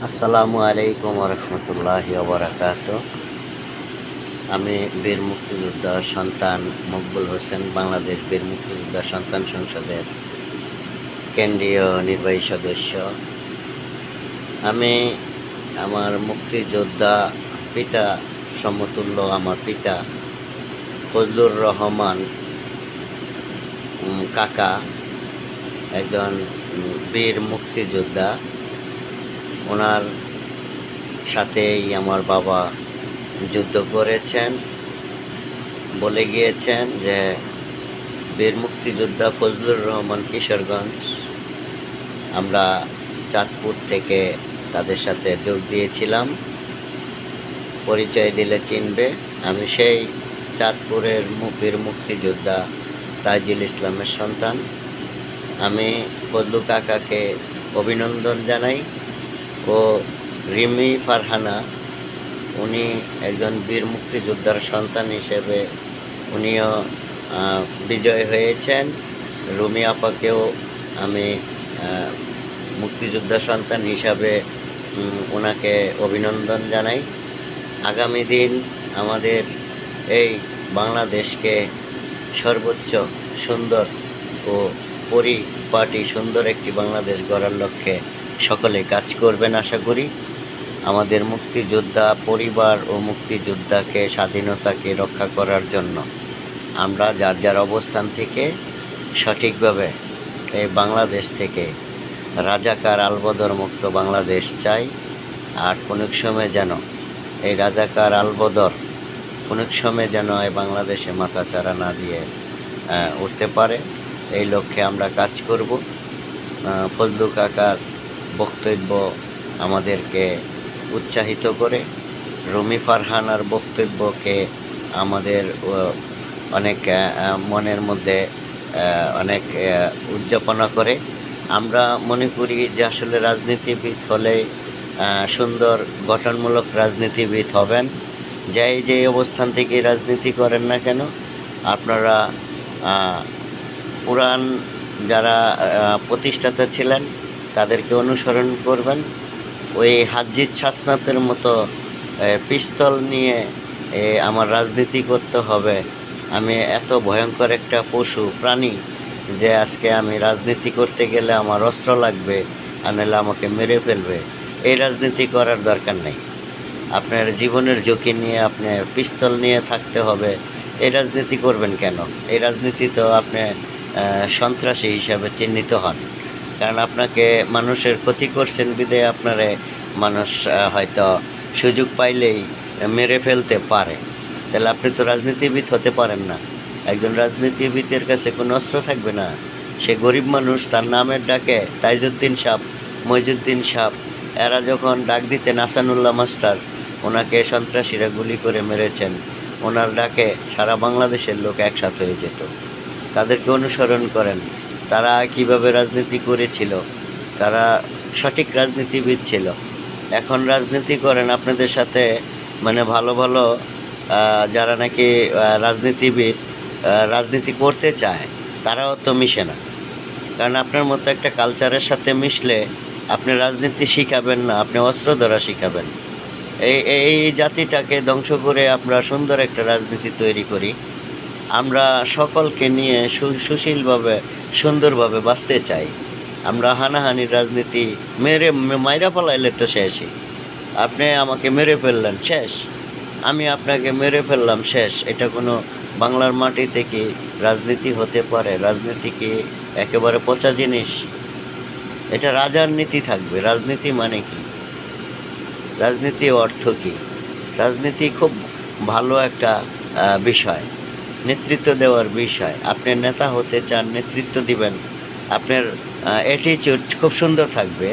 আসসালামু আলাইকুম রহমতুল্লাহি ওবরাকাত। আমি বীর মুক্তিযোদ্ধার সন্তান মকবুল হোসেন, বাংলাদেশ বীর মুক্তিযোদ্ধা সন্তান সংসদের কেন্দ্রীয় নির্বাহী সদস্য। আমি আমার মুক্তিযোদ্ধা পিতা সমতুল্য আমার পিতা ফজলুর রহমান কাকা একজন বীর মুক্তিযোদ্ধা। ওনার সাথেই আমার বাবা যুদ্ধ করেছেন। বলে গিয়েছেন যে বীর মুক্তিযোদ্ধা ফজলুর রহমান কিশোরগঞ্জ। আমরা চাঁদপুর থেকে তাদের সাথে যোগ দিয়েছিলাম। পরিচয় দিলে চিনবে, আমি সেই চাঁদপুরের বীর মুক্তিযোদ্ধা তাজুল ইসলামের সন্তান। আমি ফজলু কাকাকে অভিনন্দন জানাই। ও রিমি ফারহানা, উনি একজন বীর মুক্তিযোদ্ধার সন্তান হিসেবে উনিও বিজয় হয়েছেন। রুমি আপাকেও আমি মুক্তিযোদ্ধা সন্তান হিসাবে ওনাকে অভিনন্দন জানাই। আগামী দিন আমাদের এই বাংলাদেশকে সর্বোচ্চ সুন্দর ও পরিপাটি সুন্দর একটি বাংলাদেশ গড়ার লক্ষ্যে সকলে কাজ করবেন আশা করি। আমাদের মুক্তিযোদ্ধা পরিবার ও মুক্তিযোদ্ধাকে স্বাধীনতাকে রক্ষা করার জন্য আমরা যার যার অবস্থান থেকে সঠিকভাবে এই বাংলাদেশ থেকে রাজাকার আলবদর মুক্ত বাংলাদেশ চাই। আর কোনো সময় যেন এই রাজাকার আলবদর কোনো সময় যেন এই বাংলাদেশে মাথাচাড়া না দিয়ে উঠতে পারে, এই লক্ষ্যে আমরা কাজ করব। ফজলু কাকার বক্তব্য আমাদেরকে উৎসাহিত করে, রুমি ফারহানার বক্তব্যকে আমাদের অনেক মনের মধ্যে অনেক উদযাপনা করে। আমরা মনে করি যে আসলে রাজনীতিবিদ হলে সুন্দর গঠনমূলক রাজনীতিবিদ হবেন। যে অবস্থান থেকে রাজনীতি করেন না কেন, আপনারা পুরাণ যারা প্রতিষ্ঠাতা ছিলেন তাদেরকে অনুসরণ করবেন। ওই হাজ্জিজ শাসনাতের মতো পিস্তল নিয়ে আমার রাজনীতি করতে হবে। আমি এত ভয়ঙ্কর একটা পশু প্রাণী যে আজকে আমি রাজনীতি করতে গেলে আমার অস্ত্র লাগবে, আর নাহলে আমাকে মেরে ফেলবে। এই রাজনীতি করার দরকার নেই। আপনার জীবনের ঝুঁকি নিয়ে আপনি পিস্তল নিয়ে থাকতে হবে, এই রাজনীতি করবেন কেন? এই রাজনীতি তো আপনি সন্ত্রাসী হিসাবে চিহ্নিত হন। কারণ আপনাকে মানুষের ক্ষতি করছেন বিধে আপনারে মানুষ হয়তো সুযোগ পাইলেই মেরে ফেলতে পারে। তাহলে আপনি তো রাজনীতিবিদ হতে পারেন না। একজন রাজনীতিবিদের কাছে কোনো অস্ত্র থাকবে না। সে গরিব মানুষ, তার নামের ডাকে তাইজউদ্দিন সাহ, মইজুদ্দিন সাহ, এরা যখন ডাক দিতেন আসানুল্লাহ মাস্টার, ওনাকে সন্ত্রাসীরা গুলি করে মেরেছেন। ওনার ডাকে সারা বাংলাদেশের লোক একসাথে হয়ে যেত। তাদেরকে অনুসরণ করেন, তারা কিভাবে রাজনীতি করেছিল, তারা সঠিক রাজনীতিবিদ ছিল। এখন রাজনীতি করেন আপনাদের সাথে মানে ভালো ভালো যারা নাকি রাজনীতিবিদ রাজনীতি করতে চায় তারাও তো মিশে না। কারণ আপনার মতো একটা কালচারের সাথে মিশলে আপনি রাজনীতি শিখাবেন না, আপনি অস্ত্র ধরা শিখাবেন। এই জাতিটাকে ধ্বংস করে আমরা সুন্দর একটা রাজনীতি তৈরি করি। আমরা সকলকে নিয়ে সুশীলভাবে সুন্দরভাবে বাঁচতে চাই। আমরা হানাহানির রাজনীতি মাইরা ফেলাইলে তো শেষই। আপনি আমাকে মেরে ফেললেন, শেষ। আমি আপনাকে মেরে ফেললাম, শেষ। এটা কোনো বাংলার মাটিতে কি রাজনীতি হতে পারে? রাজনীতি কি একেবারে পচা জিনিস? এটা রাজার নীতি থাকবে। রাজনীতি মানে কি? রাজনীতি অর্থ কি? রাজনীতি খুব ভালো একটা বিষয়, নেতৃত্ব দেওয়ার বিষয়। আপনি নেতা হতে চান, নেতৃত্ব দিবেন, আপনার অ্যাটিটিউড খুব সুন্দর থাকবে।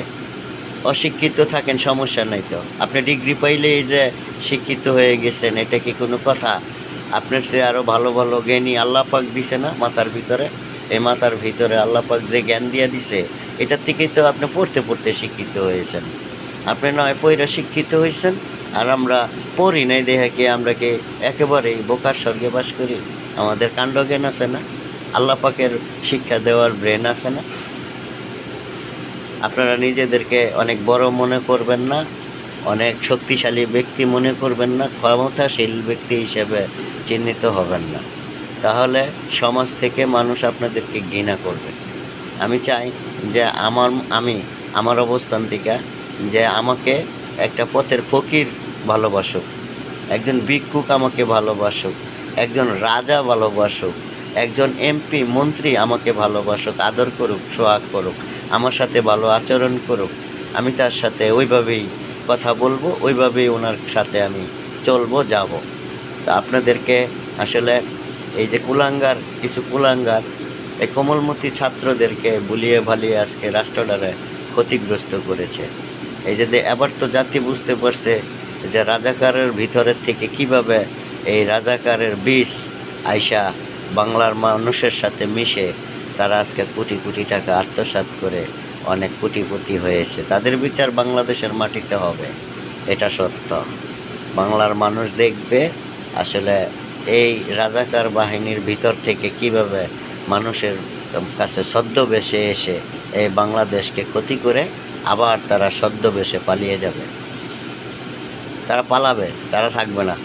অশিক্ষিত থাকেন, সমস্যা নেই তো। আপনি ডিগ্রি পাইলেই যে শিক্ষিত হয়ে গেছেন, এটা কি কোনো কথা? আপনার সে আরও ভালো ভালো জ্ঞানী আল্লাহ পাক দিছে না মাথার ভিতরে? এই মাথার ভিতরে আল্লাহ পাক যে জ্ঞান দিয়ে দিছে, এটার থেকেই তো আপনি পড়তে পড়তে শিক্ষিত হয়েছেন। আপনি নয় পইরা শিক্ষিত হয়েছেন, আর আমরা পড়ি নাই দেখে কি আমরা কি একেবারেই বোকার স্বর্গে বাস করি? আমাদের কাণ্ডজ্ঞান আছে না? আল্লাহ পাকের শিক্ষা দেওয়ার ব্রেন আছে না? আপনারা নিজেদেরকে অনেক বড় মনে করবেন না, অনেক শক্তিশালী ব্যক্তি মনে করবেন না, ক্ষমতাশীল ব্যক্তি হিসেবে চিহ্নিত হবেন না। তাহলে সমাজ থেকে মানুষ আপনাদেরকে ঘৃণা করবে। আমি চাই যে আমি আমার অবস্থান থেকে যে আমাকে একটা পথের ফকির ভালোবাসুক, একজন ভিক্ষুক আমাকে ভালোবাসুক, একজন রাজা ভালোবাসুক, একজন এমপি মন্ত্রী আমাকে ভালোবাসুক, আদর করুক, সোহাগ করুক, আমার সাথে ভালো আচরণ করুক। আমি তার সাথে ওইভাবেই কথা বলবো, ওইভাবেই ওনার সাথে আমি চলবো, যাব। তা আপনাদেরকে আসলে এই যে কিছু কুলাঙ্গার এই কোমলমতি ছাত্রদেরকে ভুলিয়ে ভালিয়ে আজকে রাষ্ট্রটারে ক্ষতিগ্রস্ত করেছে। এই যে এবার তো জাতি বুঝতে পারছে যে রাজাকারের ভিতরের থেকে কিভাবে এই রাজাকারের বিষ আইসা বাংলার মানুষের সাথে মিশে তারা আজকে কোটি কোটি টাকা আত্মসাৎ করে অনেক কোটিপতি হয়েছে। তাদের বিচার বাংলাদেশের মাটিতে হবে, এটা সত্য। বাংলার মানুষ দেখবে আসলে এই রাজাকার বাহিনীর ভিতর থেকে কিভাবে মানুষের কাছে ছদ্মবেশে এসে এই বাংলাদেশকে ক্ষতি করে আবার তারা ছদ্মবেশে পালিয়ে যাবে। তারা পালাবে, তারা থাকবে না।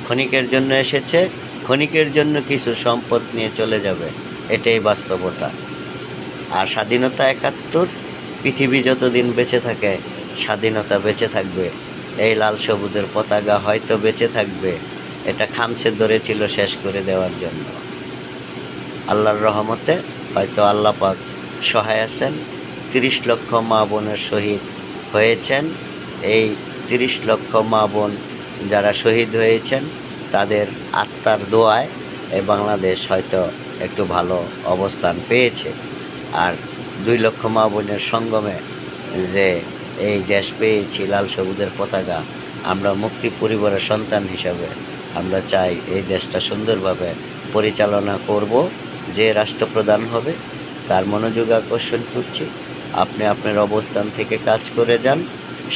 ক্ষণিকের জন্য এসেছে, ক্ষণিকের জন্য কিছু সম্পদ নিয়ে চলে যাবে, এটাই বাস্তবতা। আর স্বাধীনতা ৭১, পৃথিবী যতদিন বেঁচে থাকে স্বাধীনতা বেঁচে থাকবে। এই লাল সবুজের পতাকা হয়তো বেঁচে থাকবে, এটা খামচে ধরেছিল শেষ করে দেওয়ার জন্য। আল্লাহর রহমতে হয়তো আল্লাহ পাক সহায় আছেন। ৩০ লক্ষ মা বোনের শহীদ হয়েছেন। এই ৩০ লক্ষ মা বোন যারা শহীদ হয়েছেন তাদের আত্মার দোয়ায় এই বাংলাদেশ হয়তো একটু ভালো অবস্থান পেয়েছে। আর ২ লক্ষ মা বোনের সঙ্গমে যে এই দেশ পেয়েছি লাল সবুজের পতাকা, আমরা মুক্তি পরিবারের সন্তান হিসাবে আমরা চাই এই দেশটা সুন্দরভাবে পরিচালনা করব। যে রাষ্ট্রপ্রধান হবে তার মনোযোগ আকর্ষণ করছি, আপনি আপনার অবস্থান থেকে কাজ করে যান,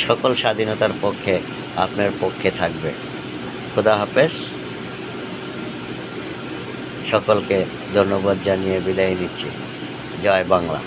সকল স্বাধীনতার পক্ষে আপনার পক্ষে থাকবে। খোদা হাফেজ। সকলকে ধন্যবাদ জানিয়ে বিদায় নিচ্ছি। জয় বাংলা।